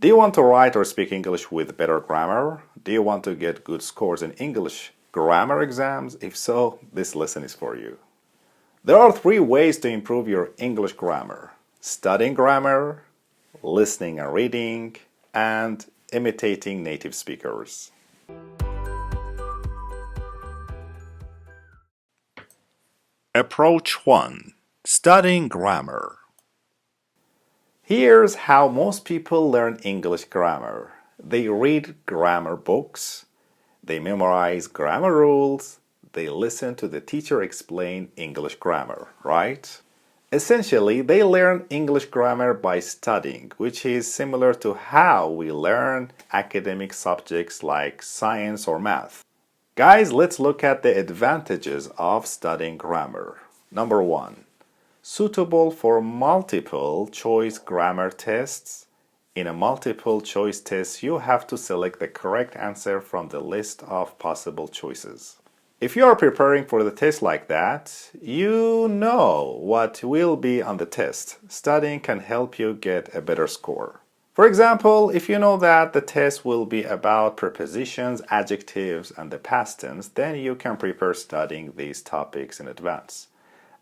Do you want to write or speak English with better grammar? Do you want to get good scores in English grammar exams? If so, this lesson is for you. There are 3 ways to improve your English grammar: studying grammar, listening and reading, and imitating native speakers. Approach 1. Studying grammar. Here's how most people learn English grammar. They read grammar books, they memorize grammar rules, they listen to the teacher explain English grammar, right? Essentially, they learn English grammar by studying, which is similar to how we learn academic subjects like science or math. Guys, let's look at the advantages of studying grammar. Number 1. Suitable for multiple choice grammar tests. In a multiple choice test, you have to select the correct answer from the list of possible choices. If you are preparing for the test like that, you know what will be on the test. Studying can help you get a better score. For example, if you know that the test will be about prepositions, adjectives, and the past tense, then you can prepare studying these topics in advance.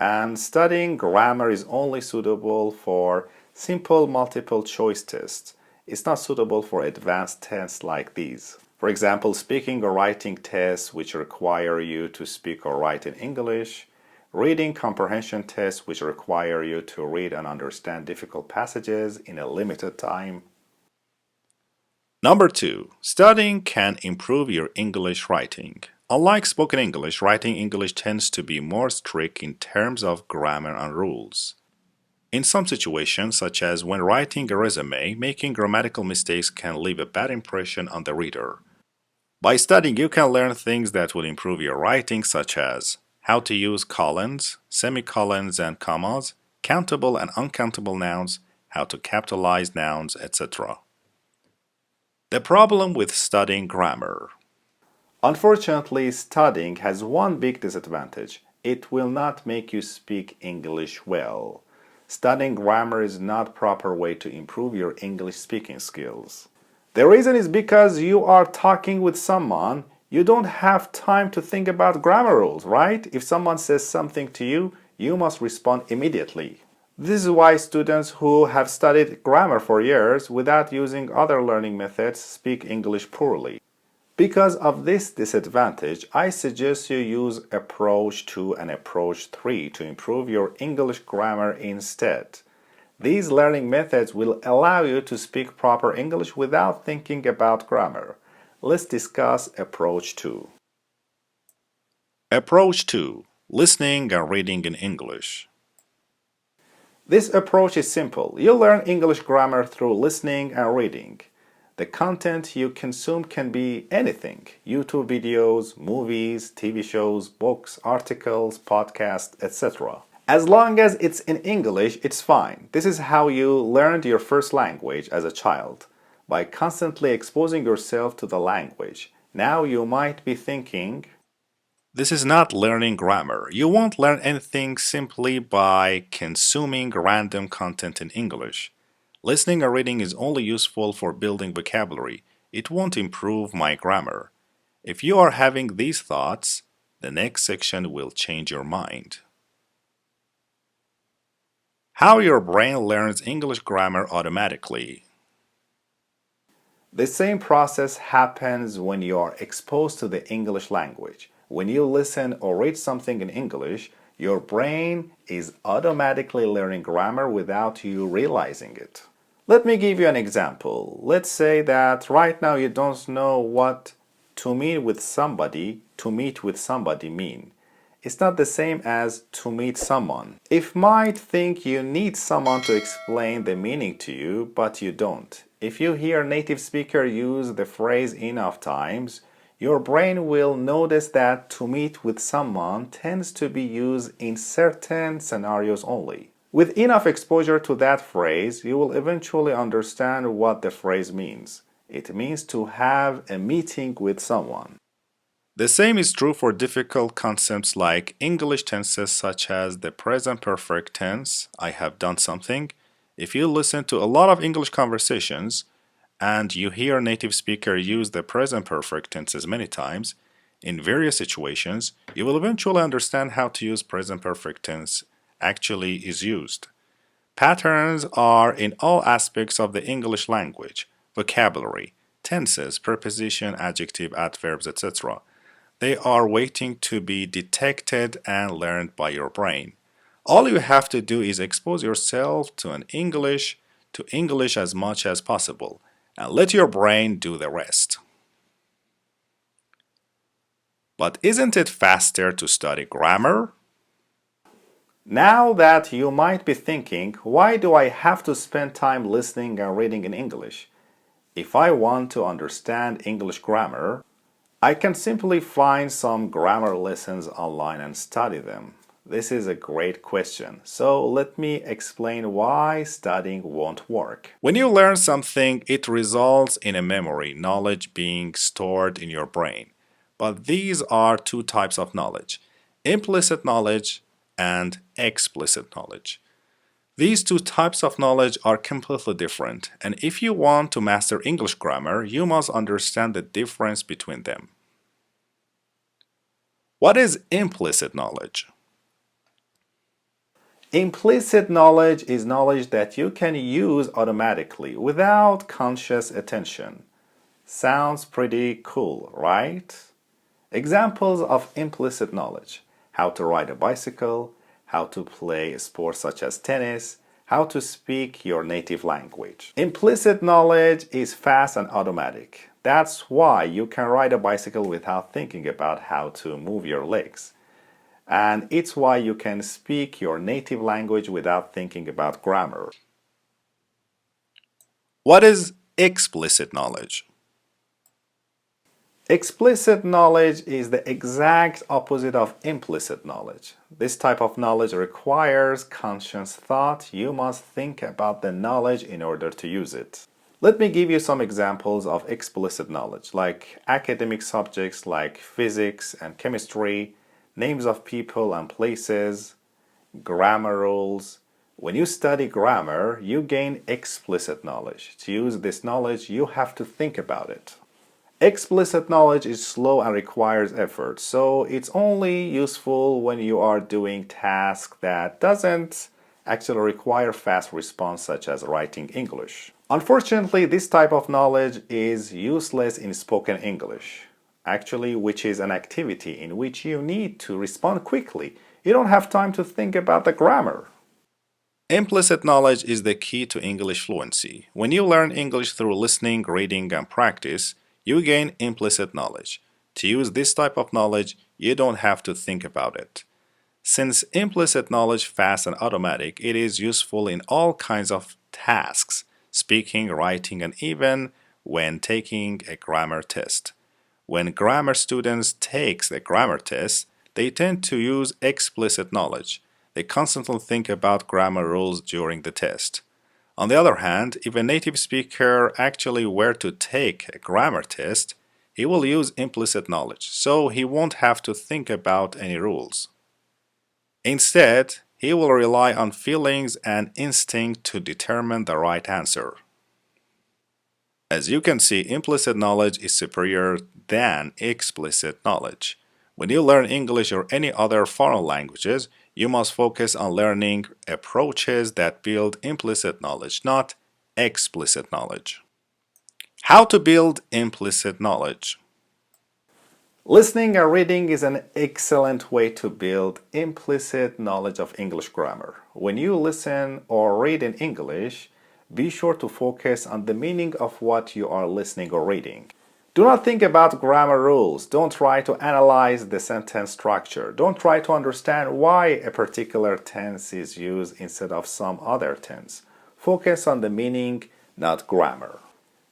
And studying grammar is only suitable for simple multiple choice tests. It's not suitable for advanced tests like these. For example, speaking or writing tests which require you to speak or write in English, reading comprehension tests which require you to read and understand difficult passages in a limited time. Number 2. Studying can improve your English writing. Unlike spoken English, writing English tends to be more strict in terms of grammar and rules. In some situations, such as when writing a resume, making grammatical mistakes can leave a bad impression on the reader. By studying, you can learn things that will improve your writing, such as how to use colons, semicolons, and commas, countable and uncountable nouns, how to capitalize nouns, etc. The problem with studying grammar. Unfortunately, studying has one big disadvantage. It will not make you speak English well. Studying grammar is not a proper way to improve your English speaking skills. The reason is because you are talking with someone, you don't have time to think about grammar rules, right? If someone says something to you, you must respond immediately. This is why students who have studied grammar for years without using other learning methods speak English poorly. Because of this disadvantage, I suggest you use Approach 2 and Approach 3 to improve your English grammar instead. These learning methods will allow you to speak proper English without thinking about grammar. Let's discuss Approach 2. Approach 2. Listening and reading in English. This approach is simple. You learn English grammar through listening and reading. The content you consume can be anything: YouTube videos, movies, TV shows, books, articles, podcasts, etc. As long as it's in English, it's fine. This is how you learned your first language as a child, by constantly exposing yourself to the language. Now you might be thinking, this is not learning grammar. You won't learn anything simply by consuming random content in English. Listening or reading is only useful for building vocabulary. It won't improve my grammar. If you are having these thoughts, the next section will change your mind. How your brain learns English grammar automatically. The same process happens when you are exposed to the English language. When you listen or read something in English, your brain is automatically learning grammar without you realizing it. Let me give you an example. Let's say that right now you don't know what to meet with somebody mean. It's not the same as to meet someone. If might think you need someone to explain the meaning to you, but you don't. If you hear a native speaker use the phrase enough times, your brain will notice that to meet with someone tends to be used in certain scenarios only. With enough exposure to that phrase, you will eventually understand what the phrase means. It means to have a meeting with someone. The same is true for difficult concepts like English tenses such as the present perfect tense, I have done something. If you listen to a lot of English conversations, and you hear native speaker use the present perfect tenses many times in various situations, you will eventually understand how to use present perfect tense actually is used. Patterns are in all aspects of the English language: vocabulary, tenses, preposition, adjective, adverbs, etc. They are waiting to be detected and learned by your brain. All you have to do is expose yourself to English as much as possible and let your brain do the rest. But isn't it faster to study grammar? Now that you might be thinking, why do I have to spend time listening and reading in English? If I want to understand English grammar, I can simply find some grammar lessons online and study them. This is a great question, so let me explain why studying won't work. When you learn something, it results in a memory, knowledge being stored in your brain. But these are two types of knowledge: implicit knowledge and explicit knowledge. These two types of knowledge are completely different, and if you want to master English grammar, you must understand the difference between them. What is implicit knowledge? Implicit knowledge is knowledge that you can use automatically without conscious attention. Sounds pretty cool, right? Examples of implicit knowledge: how to ride a bicycle, how to play a sport such as tennis, how to speak your native language. Implicit knowledge is fast and automatic. That's why you can ride a bicycle without thinking about how to move your legs. And it's why you can speak your native language without thinking about grammar. What is explicit knowledge? Explicit knowledge is the exact opposite of implicit knowledge. This type of knowledge requires conscious thought. You must think about the knowledge in order to use it. Let me give you some examples of explicit knowledge, like academic subjects like physics and chemistry, names of people and places, grammar rules. When you study grammar, you gain explicit knowledge. To use this knowledge, you have to think about it. Explicit knowledge is slow and requires effort, so it's only useful when you are doing tasks that doesn't actually require fast response, such as writing English. Unfortunately, this type of knowledge is useless in spoken English, actually, which is an activity in which you need to respond quickly. You don't have time to think about the grammar. Implicit knowledge is the key to English fluency. When you learn English through listening, reading, and practice, you gain implicit knowledge. To use this type of knowledge, you don't have to think about it. Since implicit knowledge is fast and automatic, it is useful in all kinds of tasks: speaking, writing, and even when taking a grammar test. When grammar students take the grammar test, they tend to use explicit knowledge. They constantly think about grammar rules during the test. On the other hand, if a native speaker actually were to take a grammar test, he will use implicit knowledge, so he won't have to think about any rules. Instead, he will rely on feelings and instinct to determine the right answer. As you can see, implicit knowledge is superior than explicit knowledge. When you learn English or any other foreign languages, you must focus on learning approaches that build implicit knowledge, not explicit knowledge. How to build implicit knowledge? Listening and reading is an excellent way to build implicit knowledge of English grammar. When you listen or read in English, be sure to focus on the meaning of what you are listening or reading. Do not think about grammar rules. Don't try to analyze the sentence structure. Don't try to understand why a particular tense is used instead of some other tense. Focus on the meaning, not grammar.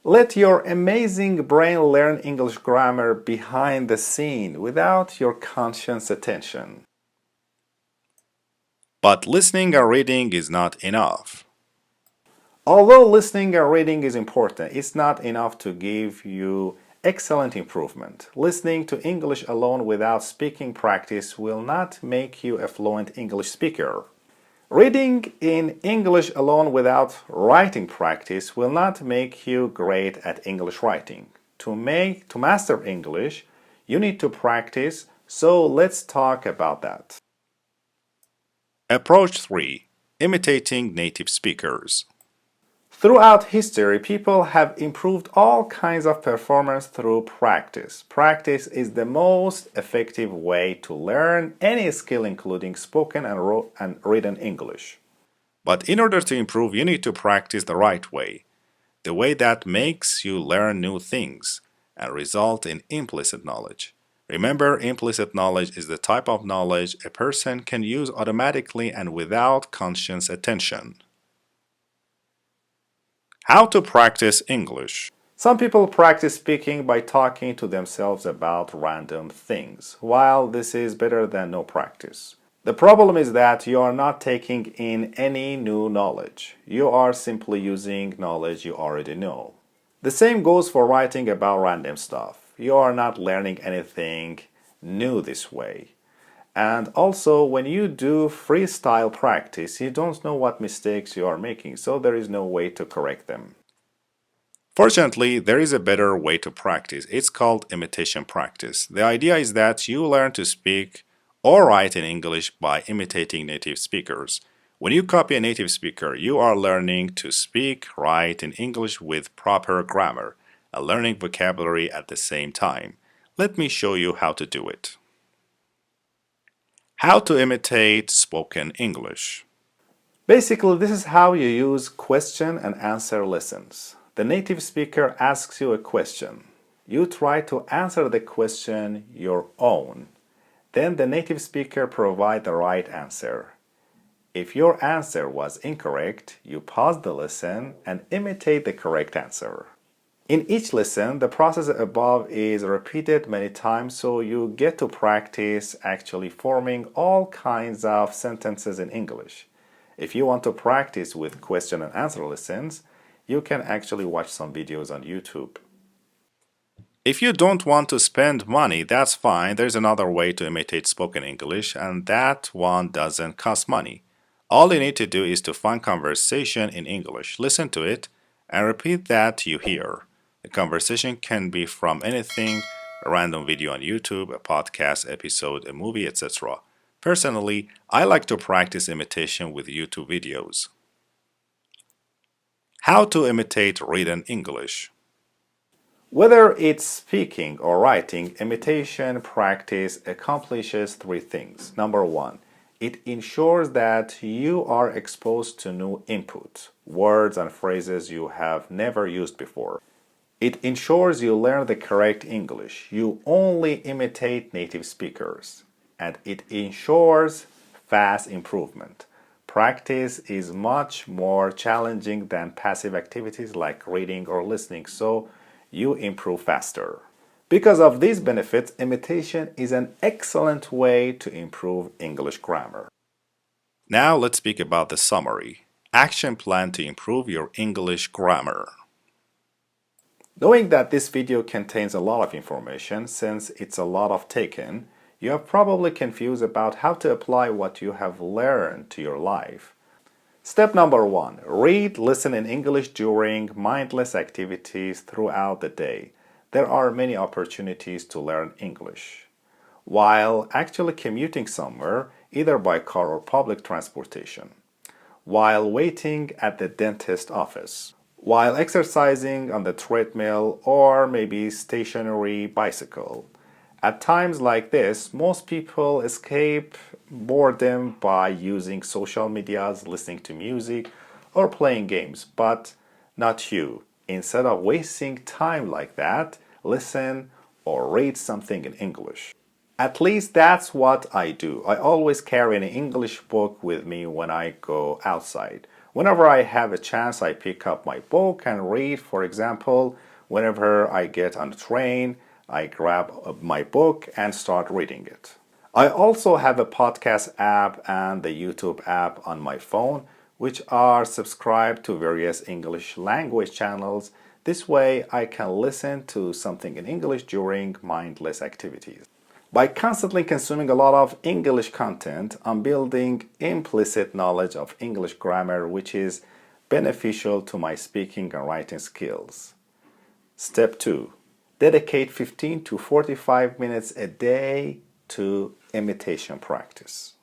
Let your amazing brain learn English grammar behind the scene without your conscious attention. But listening and reading is not enough. Although listening and reading is important, it's not enough to give you excellent improvement. Listening to English alone without speaking practice will not make you a fluent English speaker. Reading in English alone without writing practice will not make you great at English writing. To master English, you need to practice, so let's talk about that. Approach 3. Imitating native speakers. Throughout history, people have improved all kinds of performance through practice. Practice is the most effective way to learn any skill, including spoken and written English. But in order to improve, you need to practice the right way, the way that makes you learn new things and result in implicit knowledge. Remember, implicit knowledge is the type of knowledge a person can use automatically and without conscious attention. How to practice English. Some people practice speaking by talking to themselves about random things. While this is better than no practice, the problem is that you are not taking in any new knowledge. You are simply using knowledge you already know. The same goes for writing about random stuff. You are not learning anything new this way. And also, when you do freestyle practice, you don't know what mistakes you are making, so there is no way to correct them. Fortunately, there is a better way to practice. It's called imitation practice. The idea is that you learn to speak or write in English by imitating native speakers. When you copy a native speaker, you are learning to speak, write in English with proper grammar, and learning vocabulary at the same time. Let me show you how to do it. How to imitate spoken English. Basically, this is how you use question and answer lessons. The native speaker asks you a question. You try to answer the question your own. Then the native speaker provides the right answer. If your answer was incorrect, you pause the lesson and imitate the correct answer. In each lesson, the process above is repeated many times, so you get to practice actually forming all kinds of sentences in English. If you want to practice with question and answer lessons, you can actually watch some videos on YouTube. If you don't want to spend money, that's fine. There's another way to imitate spoken English, and that one doesn't cost money. All you need to do is to find conversation in English, listen to it, and repeat that you hear. A conversation can be from anything, a random video on YouTube, a podcast episode, a movie, etc. Personally, I like to practice imitation with YouTube videos. How to imitate written English. Whether it's speaking or writing, imitation practice accomplishes three things. Number one, it ensures that you are exposed to new input, words and phrases you have never used before. It ensures you learn the correct English. You only imitate native speakers. And it ensures fast improvement. Practice is much more challenging than passive activities like reading or listening, so you improve faster. Because of these benefits, imitation is an excellent way to improve English grammar. Now let's speak about the summary. Action plan to improve your English grammar. Knowing that this video contains a lot of information, since it's a lot of taken, you are probably confused about how to apply what you have learned to your life. Step number one, read, listen in English during mindless activities throughout the day. There are many opportunities to learn English. While actually commuting somewhere, either by car or public transportation. While waiting at the dentist office. While exercising on the treadmill or maybe stationary bicycle. At times like this, most people escape boredom by using social medias, listening to music, or playing games, but not you. Instead of wasting time like that, listen or read something in English. At least that's what I do. I always carry an English book with me when I go outside. Whenever I have a chance, I pick up my book and read. For example, whenever I get on the train, I grab my book and start reading it. I also have a podcast app and the YouTube app on my phone, which are subscribed to various English language channels. This way I can listen to something in English during mindless activities. By constantly consuming a lot of English content, I'm building implicit knowledge of English grammar, which is beneficial to my speaking and writing skills. Step 2. Dedicate 15 to 45 minutes a day to imitation practice.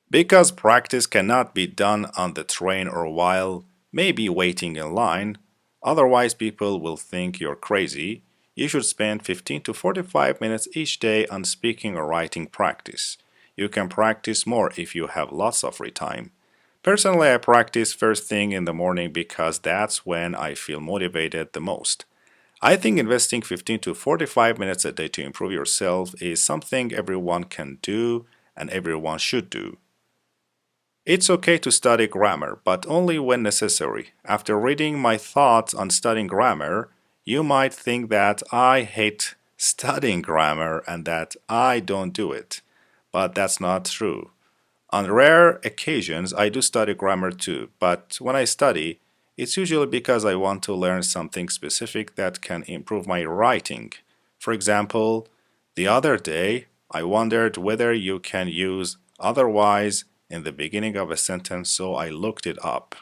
Because practice cannot be done on the train or while maybe waiting in line, otherwise people will think you're crazy, you should spend 15 to 45 minutes each day on speaking or writing practice. You can practice more if you have lots of free time. Personally, I practice first thing in the morning because that's when I feel motivated the most. I think investing 15 to 45 minutes a day to improve yourself is something everyone can do and everyone should do. It's okay to study grammar, but only when necessary. After reading my thoughts on studying grammar, you might think that I hate studying grammar and that I don't do it. But that's not true. On rare occasions, I do study grammar too, but when I study, it's usually because I want to learn something specific that can improve my writing. For example, the other day, I wondered whether you can use otherwise in the beginning of a sentence, so I looked it up.